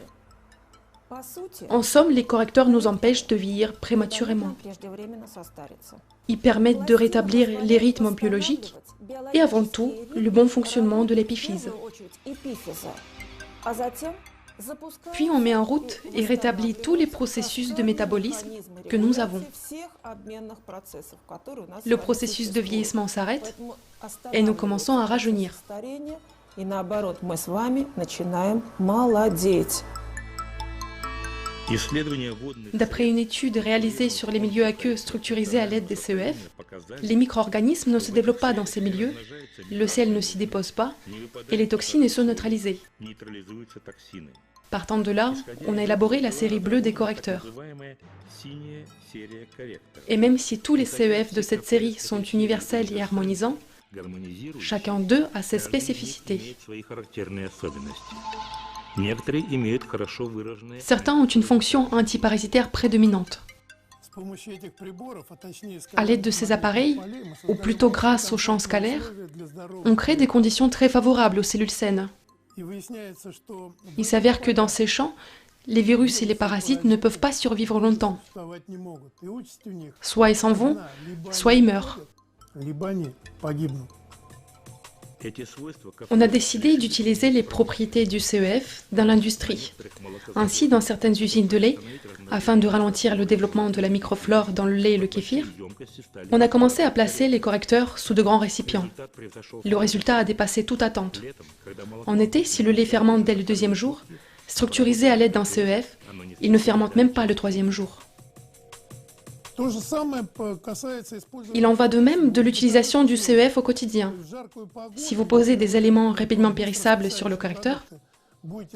En somme, les correcteurs nous empêchent de vieillir prématurément. Ils permettent de rétablir les rythmes biologiques et avant tout, le bon fonctionnement de l'épiphyse. Puis on met en route et rétablit tous les processus de métabolisme que nous avons. Le processus de vieillissement s'arrête et nous commençons à rajeunir. D'après une étude réalisée sur les milieux aqueux structurisés à l'aide des CEF, les micro-organismes ne se développent pas dans ces milieux, le sel ne s'y dépose pas et les toxines sont neutralisées. Partant de là, on a élaboré la série bleue des correcteurs. Et même si tous les CEF de cette série sont universels et harmonisants, chacun d'eux a ses spécificités. Certains ont une fonction antiparasitaire prédominante. À l'aide de ces appareils, ou plutôt grâce aux champs scalaires, on crée des conditions très favorables aux cellules saines. Il s'avère que dans ces champs, les virus et les parasites ne peuvent pas survivre longtemps. Soit ils s'en vont, soit ils meurent. On a décidé d'utiliser les propriétés du CEF dans l'industrie. Ainsi, dans certaines usines de lait, afin de ralentir le développement de la microflore dans le lait et le kéfir, on a commencé à placer les correcteurs sous de grands récipients. Le résultat a dépassé toute attente. En été, si le lait fermente dès le 2e jour, structurisé à l'aide d'un CEF, il ne fermente même pas le 3e jour. Il en va de même de l'utilisation du CEF au quotidien. Si vous posez des éléments rapidement périssables sur le correcteur,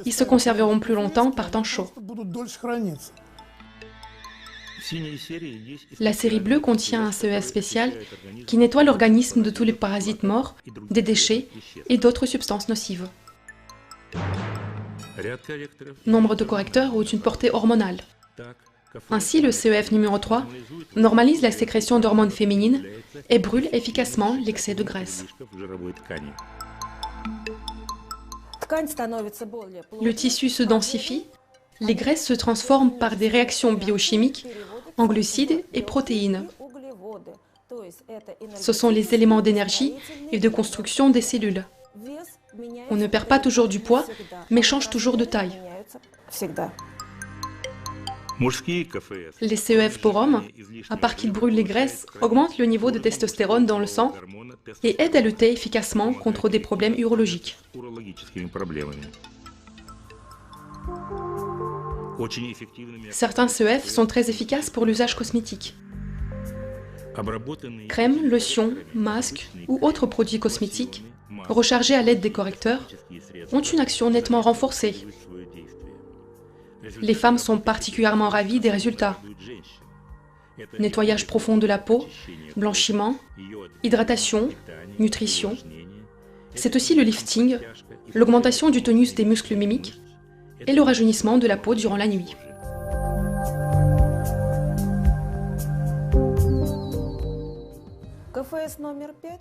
ils se conserveront plus longtemps par temps chaud. La série bleue contient un CEF spécial qui nettoie l'organisme de tous les parasites morts, des déchets et d'autres substances nocives. Nombre de correcteurs ont une portée hormonale. Ainsi, le CEF numéro 3 normalise la sécrétion d'hormones féminines et brûle efficacement l'excès de graisse. Le tissu se densifie, les graisses se transforment par des réactions biochimiques en glucides et protéines. Ce sont les éléments d'énergie et de construction des cellules. On ne perd pas toujours du poids, mais change toujours de taille. Les CEF pour hommes, à part qu'ils brûlent les graisses, augmentent le niveau de testostérone dans le sang et aident à lutter efficacement contre des problèmes urologiques. Certains CEF sont très efficaces pour l'usage cosmétique. Crèmes, lotions, masques ou autres produits cosmétiques, rechargés à l'aide des correcteurs, ont une action nettement renforcée. Les femmes sont particulièrement ravies des résultats. Nettoyage profond de la peau, blanchiment, hydratation, nutrition. C'est aussi le lifting, l'augmentation du tonus des muscles mimiques et le rajeunissement de la peau durant la nuit.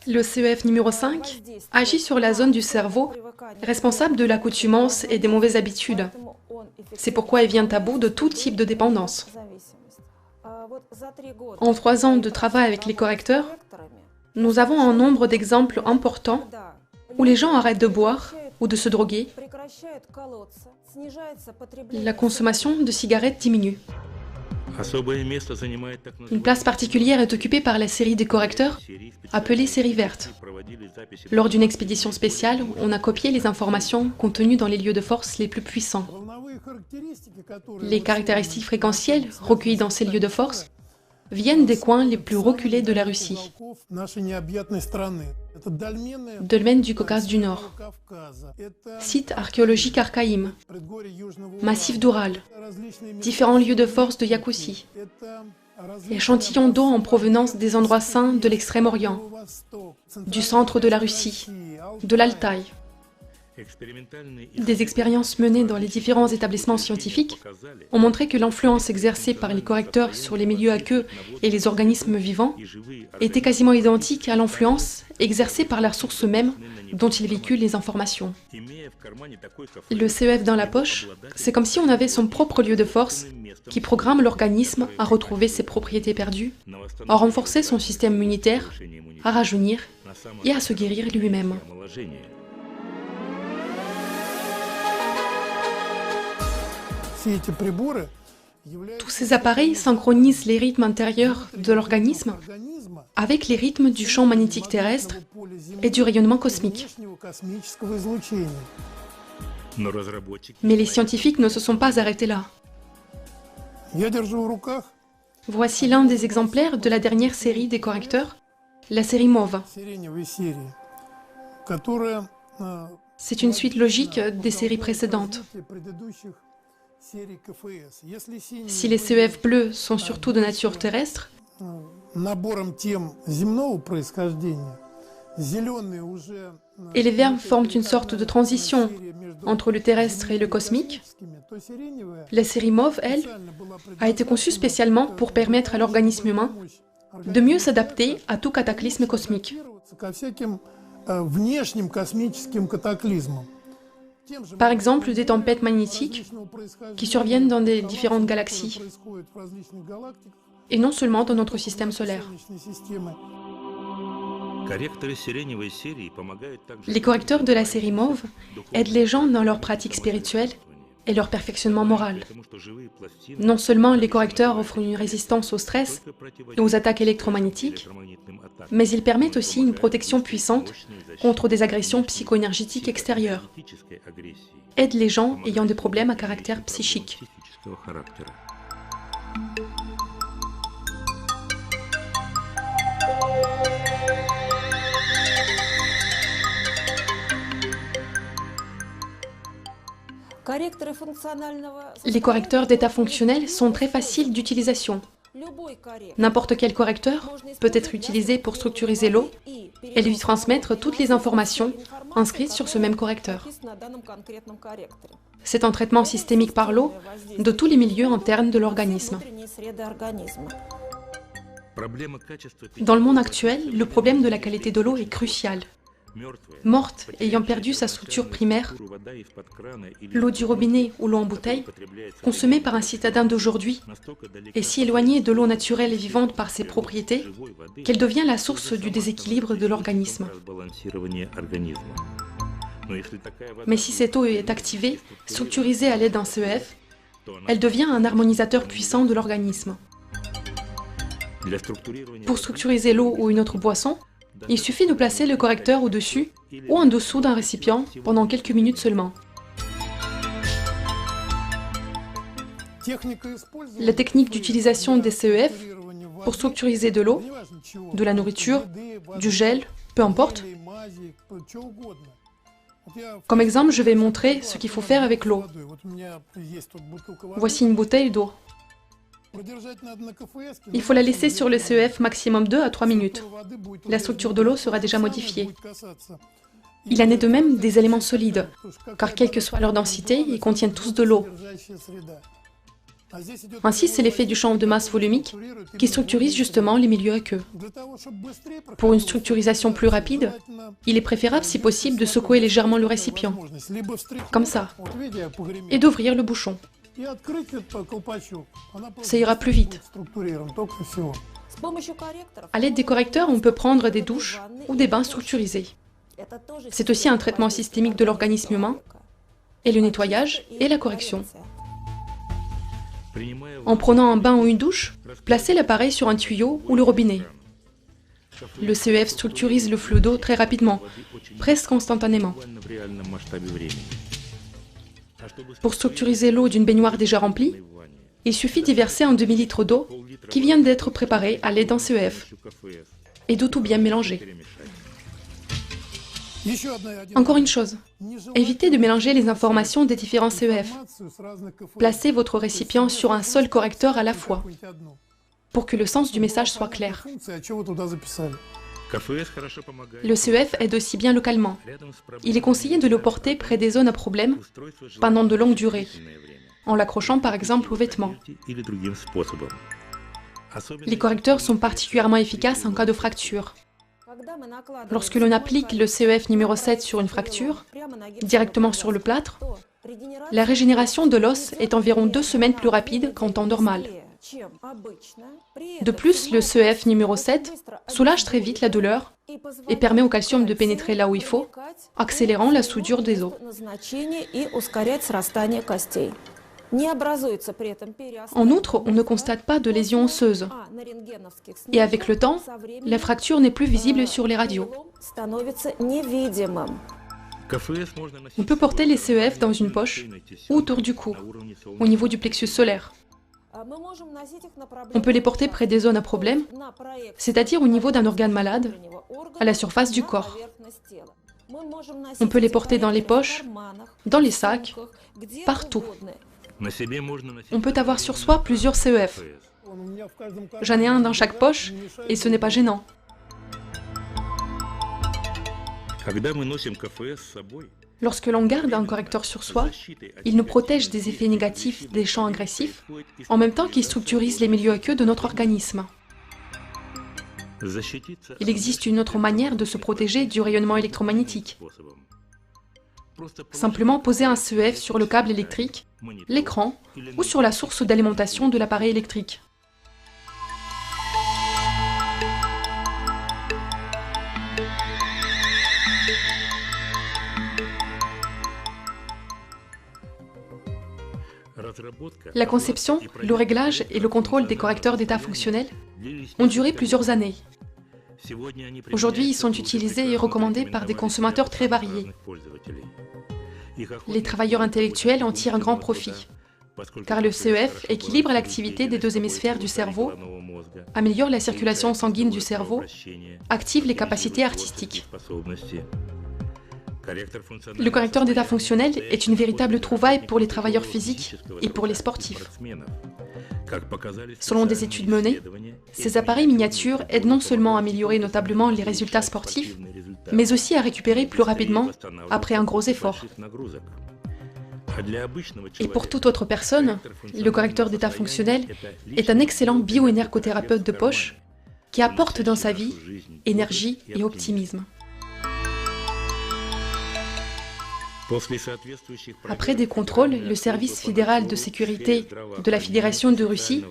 Le CEF numéro 5 agit sur la zone du cerveau responsable de l'accoutumance et des mauvaises habitudes. C'est pourquoi il vient à bout de tout type de dépendance. En 3 ans de travail avec les correcteurs, nous avons un nombre d'exemples importants où les gens arrêtent de boire ou de se droguer. La consommation de cigarettes diminue. Une place particulière est occupée par la série des correcteurs, appelée série verte. Lors d'une expédition spéciale, on a copié les informations contenues dans les lieux de force les plus puissants. Les caractéristiques fréquentielles recueillies dans ces lieux de force viennent des coins les plus reculés de la Russie. Dolmen du Caucase du Nord, site archéologique Archaïm, massif d'Oural, différents lieux de force de Iakoutie, échantillons d'eau en provenance des endroits saints de l'Extrême-Orient, du centre de la Russie, de l'Altaï. Des expériences menées dans les différents établissements scientifiques ont montré que l'influence exercée par les correcteurs sur les milieux aqueux et les organismes vivants était quasiment identique à l'influence exercée par la source même dont ils véhiculent les informations. Le CEF dans la poche, c'est comme si on avait son propre lieu de force qui programme l'organisme à retrouver ses propriétés perdues, à renforcer son système immunitaire, à rajeunir et à se guérir lui-même. Tous ces appareils synchronisent les rythmes intérieurs de l'organisme avec les rythmes du champ magnétique terrestre et du rayonnement cosmique. Mais les scientifiques ne se sont pas arrêtés là. Voici l'un des exemplaires de la dernière série des correcteurs, la série MOV. C'est une suite logique des séries précédentes. Si les CEF bleus sont surtout de nature terrestre, et les verts forment une sorte de transition entre le terrestre et le cosmique, la série MOV, elle, a été conçue spécialement pour permettre à l'organisme humain de mieux s'adapter à tout cataclysme cosmique. Par exemple, des tempêtes magnétiques qui surviennent dans des différentes galaxies, et non seulement dans notre système solaire. Les correcteurs de la série MOV aident les gens dans leur pratique spirituelle et leur perfectionnement moral. Non seulement les correcteurs offrent une résistance au stress et aux attaques électromagnétiques, mais ils permettent aussi une protection puissante contre des agressions psycho-énergétiques extérieures, aident les gens ayant des problèmes à caractère psychique. Les correcteurs d'état fonctionnel sont très faciles d'utilisation. N'importe quel correcteur peut être utilisé pour structuriser l'eau et lui transmettre toutes les informations inscrites sur ce même correcteur. C'est un traitement systémique par l'eau de tous les milieux internes de l'organisme. Dans le monde actuel, le problème de la qualité de l'eau est crucial. Morte, ayant perdu sa structure primaire, l'eau du robinet ou l'eau en bouteille, consommée par un citadin d'aujourd'hui, est si éloignée de l'eau naturelle et vivante par ses propriétés qu'elle devient la source du déséquilibre de l'organisme. Mais si cette eau est activée, structurisée à l'aide d'un CEF, elle devient un harmonisateur puissant de l'organisme. Pour structuriser l'eau ou une autre boisson, il suffit de placer le correcteur au-dessus ou en dessous d'un récipient pendant quelques minutes seulement. La technique d'utilisation des CEF pour structuriser de l'eau, de la nourriture, du gel, peu importe. Comme exemple, je vais montrer ce qu'il faut faire avec l'eau. Voici une bouteille d'eau. Il faut la laisser sur le CEF maximum 2 à 3 minutes. La structure de l'eau sera déjà modifiée. Il en est de même des éléments solides, car quelle que soit leur densité, ils contiennent tous de l'eau. Ainsi, c'est l'effet du champ de masse volumique qui structurise justement les milieux aqueux. Pour une structurisation plus rapide, il est préférable, si possible, de secouer légèrement le récipient, comme ça, et d'ouvrir le bouchon. Ça ira plus vite. À l'aide des correcteurs, on peut prendre des douches ou des bains structurisés. C'est aussi un traitement systémique de l'organisme humain, et le nettoyage et la correction. En prenant un bain ou une douche, placez l'appareil sur un tuyau ou le robinet. Le CEF structurise le flot d'eau très rapidement, presque instantanément. Pour structuriser l'eau d'une baignoire déjà remplie, il suffit d'y verser un demi-litre d'eau qui vient d'être préparée à l'aide d'un CEF et de tout bien mélanger. Encore une chose, évitez de mélanger les informations des différents CEF. Placez votre récipient sur un seul correcteur à la fois, pour que le sens du message soit clair. Le CEF aide aussi bien localement. Il est conseillé de le porter près des zones à problème pendant de longues durées, en l'accrochant par exemple aux vêtements. Les correcteurs sont particulièrement efficaces en cas de fracture. Lorsque l'on applique le CEF numéro 7 sur une fracture, directement sur le plâtre, la régénération de l'os est environ 2 semaines plus rapide qu'en temps normal. De plus, le CEF numéro 7 soulage très vite la douleur et permet au calcium de pénétrer là où il faut, accélérant la soudure des os. En outre, on ne constate pas de lésions osseuses. Et avec le temps, la fracture n'est plus visible sur les radios. On peut porter les CEF dans une poche ou autour du cou, au niveau du plexus solaire. On peut les porter près des zones à problème, c'est-à-dire au niveau d'un organe malade, à la surface du corps. On peut les porter dans les poches, dans les sacs, partout. On peut avoir sur soi plusieurs CEF. J'en ai un dans chaque poche et ce n'est pas gênant. Lorsque l'on garde un correcteur sur soi, il nous protège des effets négatifs des champs agressifs, en même temps qu'il structurise les milieux aqueux de notre organisme. Il existe une autre manière de se protéger du rayonnement électromagnétique. Simplement poser un CEF sur le câble électrique, l'écran ou sur la source d'alimentation de l'appareil électrique. La conception, le réglage et le contrôle des correcteurs d'état fonctionnel ont duré plusieurs années. Aujourd'hui, ils sont utilisés et recommandés par des consommateurs très variés. Les travailleurs intellectuels en tirent un grand profit, car le CEF équilibre l'activité des deux hémisphères du cerveau, améliore la circulation sanguine du cerveau, active les capacités artistiques. Le correcteur d'état fonctionnel est une véritable trouvaille pour les travailleurs physiques et pour les sportifs. Selon des études menées, ces appareils miniatures aident non seulement à améliorer notablement les résultats sportifs, mais aussi à récupérer plus rapidement après un gros effort. Et pour toute autre personne, le correcteur d'état fonctionnel est un excellent bioénergothérapeute de poche qui apporte dans sa vie énergie et optimisme. Après des contrôles, le service fédéral de sécurité de la Fédération de Russie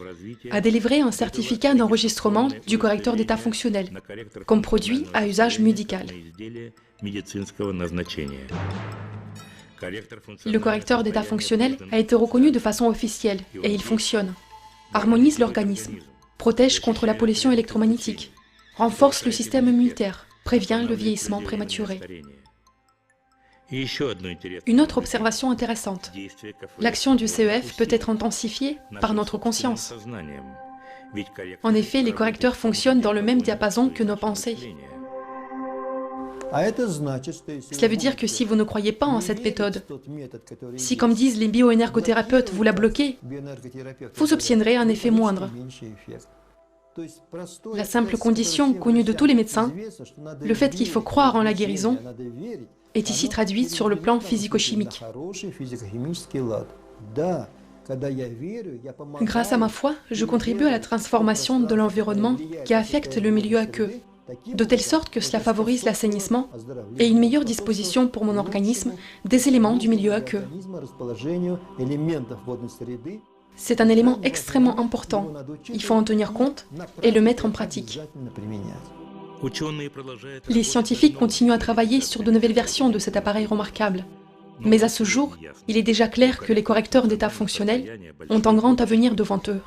a délivré un certificat d'enregistrement du correcteur d'état fonctionnel comme produit à usage médical. Le correcteur d'état fonctionnel a été reconnu de façon officielle et il fonctionne, harmonise l'organisme, protège contre la pollution électromagnétique, renforce le système immunitaire, prévient le vieillissement prématuré. Une autre observation intéressante, l'action du CEF peut être intensifiée par notre conscience. En effet, les correcteurs fonctionnent dans le même diapason que nos pensées. Cela veut dire que si vous ne croyez pas en cette méthode, si comme disent les bioénergothérapeutes vous la bloquez, vous obtiendrez un effet moindre. La simple condition connue de tous les médecins, le fait qu'il faut croire en la guérison, est ici traduite sur le plan physico-chimique. Grâce à ma foi, je contribue à la transformation de l'environnement qui affecte le milieu aqueux, de telle sorte que cela favorise l'assainissement et une meilleure disposition pour mon organisme des éléments du milieu aqueux. C'est un élément extrêmement important. Il faut en tenir compte et le mettre en pratique. Les scientifiques continuent à travailler sur de nouvelles versions de cet appareil remarquable. Mais à ce jour, il est déjà clair que les correcteurs d'état fonctionnels ont un grand avenir devant eux.